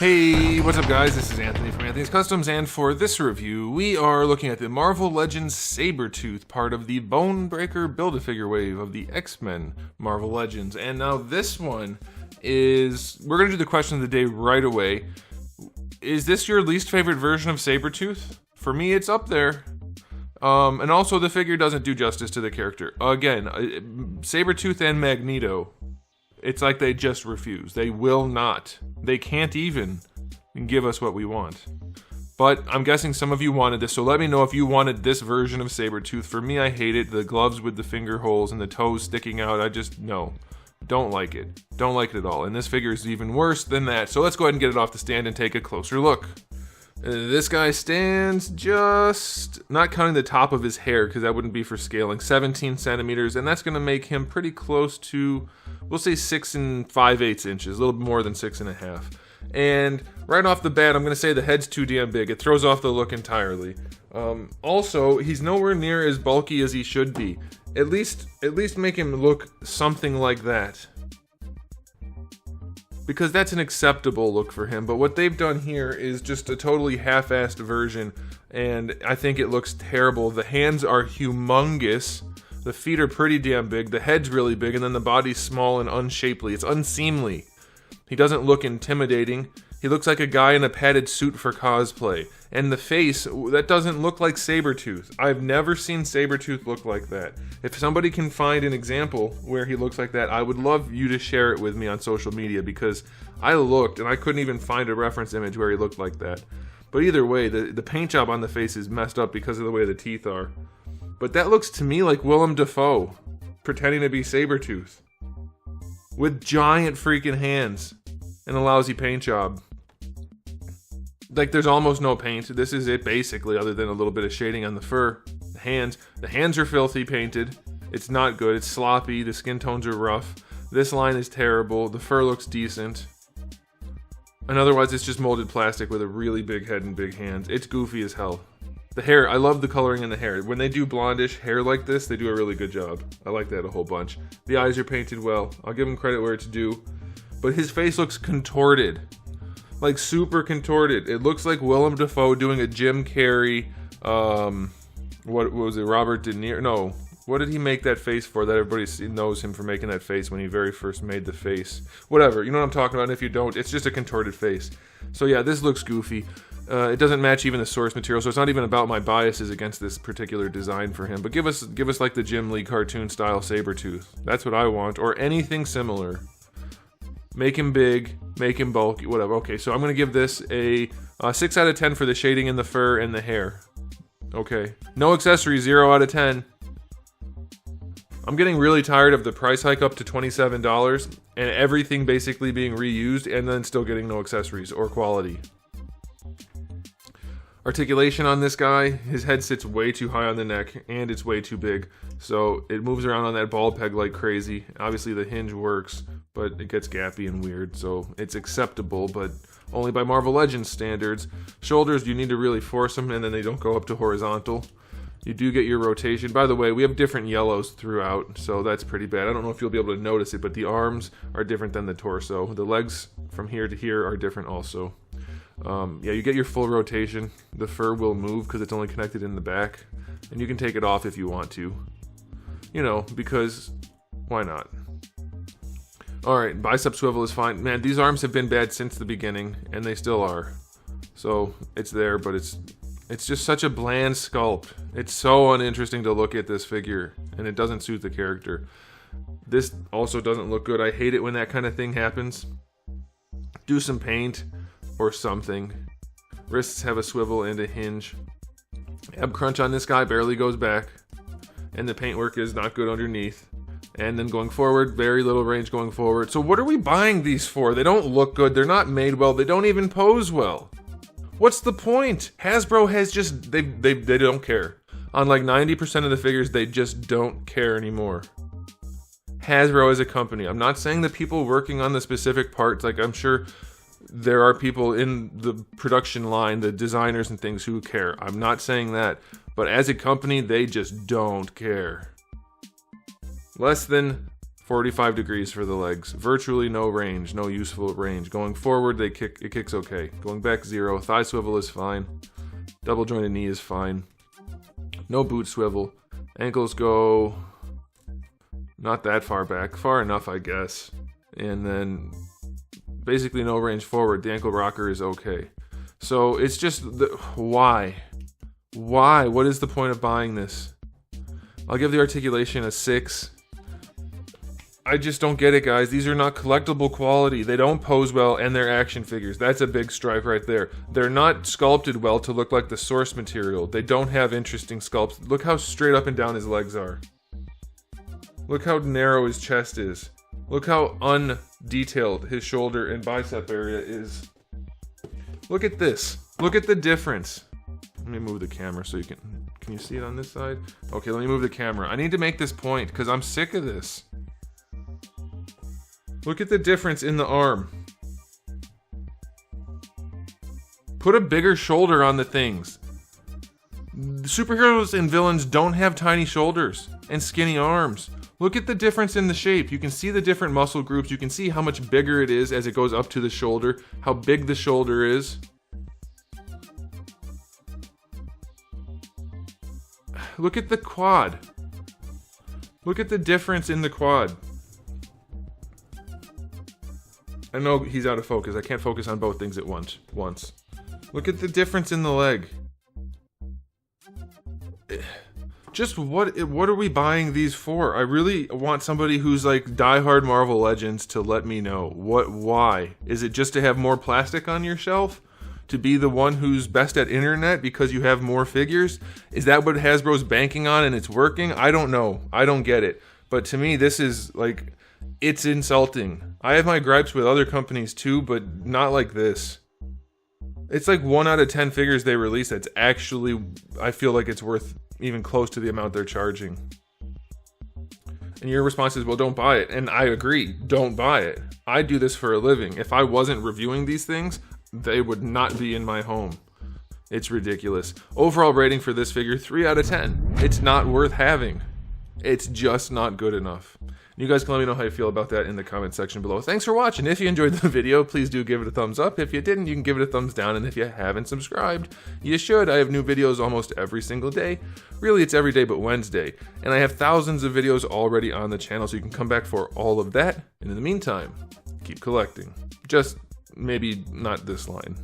Hey, what's up guys? This is Anthony from Anthony's Customs, and for this review, we are looking at the Marvel Legends Sabretooth, part of the Bonebreaker Build-A-Figure wave of the X-Men Marvel Legends. And now this one is, we're going to do the question of the day right away. Is this your least favorite version of Sabretooth? For me, it's up there. And also the figure doesn't do justice to the character. Again, Sabretooth and Magneto, it's like they just refuse. They will not. They can't even give us what we want. But I'm guessing some of you wanted this, so let me know if you wanted this version of Sabretooth. For me, I hate it. The gloves with the finger holes and the toes sticking out, I just, no. Don't like it. Don't like it at all. And this figure is even worse than that. So let's go ahead and get it off the stand and take a closer look. This guy stands just, not counting the top of his hair, because that wouldn't be for scaling, 17 centimeters, and that's going to make him pretty close to, we'll say 6 5/8 inches, a little bit more than 6 1/2. And right off the bat, I'm going to say the head's too damn big. It throws off the look entirely. Also, he's nowhere near as bulky as he should be. At least make him look something like that, because that's an acceptable look for him. But what they've done here is just a totally half-assed version, and I think it looks terrible. The hands are humongous, the feet are pretty damn big, the head's really big, and then the body's small and unshapely. It's unseemly. He doesn't look intimidating. He looks like a guy in a padded suit for cosplay. And the face, that doesn't look like Sabretooth. I've never seen Sabretooth look like that. If somebody can find an example where he looks like that, I would love you to share it with me on social media, because I looked and I couldn't even find a reference image where he looked like that. But either way, the paint job on the face is messed up because of the way the teeth are. But that looks to me like Willem Dafoe pretending to be Sabretooth with giant freaking hands and a lousy paint job. Like, there's almost no paint. This is it basically, other than a little bit of shading on the fur. The hands are filthy painted. It's not good. It's sloppy. The skin tones are rough. This line is terrible. The fur looks decent. And otherwise, it's just molded plastic with a really big head and big hands. It's goofy as hell. The hair, I love the coloring in the hair. When they do blondish hair like this, they do a really good job. I like that a whole bunch. The eyes are painted well. I'll give him credit where it's due. But his face looks contorted. Like, super contorted. It looks like Willem Dafoe doing a Jim Carrey, what was it, Robert De Niro? No, what did he make that face for that everybody knows him for making that face when he very first made the face? Whatever, you know what I'm talking about, and if you don't, it's just a contorted face. So yeah, this looks goofy. It doesn't match even the source material, so it's not even about my biases against this particular design for him. But give us like the Jim Lee cartoon style Sabretooth. That's what I want, or anything similar. Make him big, make him bulky, whatever. Okay, so I'm going to give this a 6 out of 10 for the shading in the fur and the hair. Okay. No accessories, 0 out of 10. I'm getting really tired of the price hike up to $27 and everything basically being reused and then still getting no accessories or quality. Articulation on this guy, his head sits way too high on the neck and it's way too big, so it moves around on that ball peg like crazy. Obviously the hinge works, but it gets gappy and weird, so it's acceptable, but only by Marvel Legends standards. Shoulders, you need to really force them and then they don't go up to horizontal. You do get your rotation. By the way, we have different yellows throughout, so that's pretty bad. I don't know if you'll be able to notice it, but the arms are different than the torso. The legs from here to here are different also. Yeah, you get your full rotation. The fur will move because it's only connected in the back, and you can take it off if you want to. You know, because why not? Alright, bicep swivel is fine. Man, these arms have been bad since the beginning, and they still are. So, it's there, but it's just such a bland sculpt. It's so uninteresting to look at this figure, and it doesn't suit the character. This also doesn't look good. I hate it when that kind of thing happens. Do some paint or something. Wrists have a swivel and a hinge. Ab crunch on this guy barely goes back, and the paintwork is not good underneath. And then going forward, very little range going forward. So what are we buying these for? They don't look good, they're not made well, they don't even pose well. What's the point? Hasbro has just, they don't care. On like 90% of the figures, they just don't care anymore. Hasbro is a company. I'm not saying the people working on the specific parts, like I'm sure there are people in the production line, the designers and things who care. I'm not saying that. But as a company, they just don't care. Less than 45 degrees for the legs. Virtually no range, no useful range. Going forward, it kicks okay. Going back 0. Thigh swivel is fine. Double jointed knee is fine. No boot swivel. Ankles go not that far back. Far enough, I guess. And then basically no range forward. The ankle rocker is okay. So it's just, why? Why? What is the point of buying this? I'll give the articulation a 6. I just don't get it, guys. These are not collectible quality. They don't pose well, and they're action figures. That's a big strike right there. They're not sculpted well to look like the source material. They don't have interesting sculpts. Look how straight up and down his legs are. Look how narrow his chest is. Look how undetailed his shoulder and bicep area is. Look at this. Look at the difference. Let me move the camera so you can you see it on this side? Okay, let me move the camera. I need to make this point because I'm sick of this. Look at the difference in the arm. Put a bigger shoulder on the things. Superheroes and villains don't have tiny shoulders and skinny arms. Look at the difference in the shape. You can see the different muscle groups. You can see how much bigger it is as it goes up to the shoulder, how big the shoulder is. Look at the quad. Look at the difference in the quad. I know he's out of focus. I can't focus on both things at once. Look at the difference in the leg. Just what are we buying these for? I really want somebody who's like diehard Marvel Legends to let me know. Why? Is it just to have more plastic on your shelf? To be the one who's best at internet because you have more figures? Is that what Hasbro's banking on and it's working? I don't know. I don't get it. But to me, this is like, it's insulting. I have my gripes with other companies too, but not like this. It's like 1 out of 10 figures they release that's actually, I feel like it's worth even close to the amount they're charging. And your response is, well, don't buy it. And I agree, don't buy it. I do this for a living. If I wasn't reviewing these things, they would not be in my home. It's ridiculous. Overall rating for this figure, 3 out of 10. It's not worth having. It's just not good enough. You guys can let me know how you feel about that in the comment section below. Thanks for watching. If you enjoyed the video, please do give it a thumbs up. If you didn't, you can give it a thumbs down. And if you haven't subscribed, you should. I have new videos almost every single day. Really, it's every day but Wednesday. And I have thousands of videos already on the channel, so you can come back for all of that. And in the meantime, keep collecting. Just maybe not this line.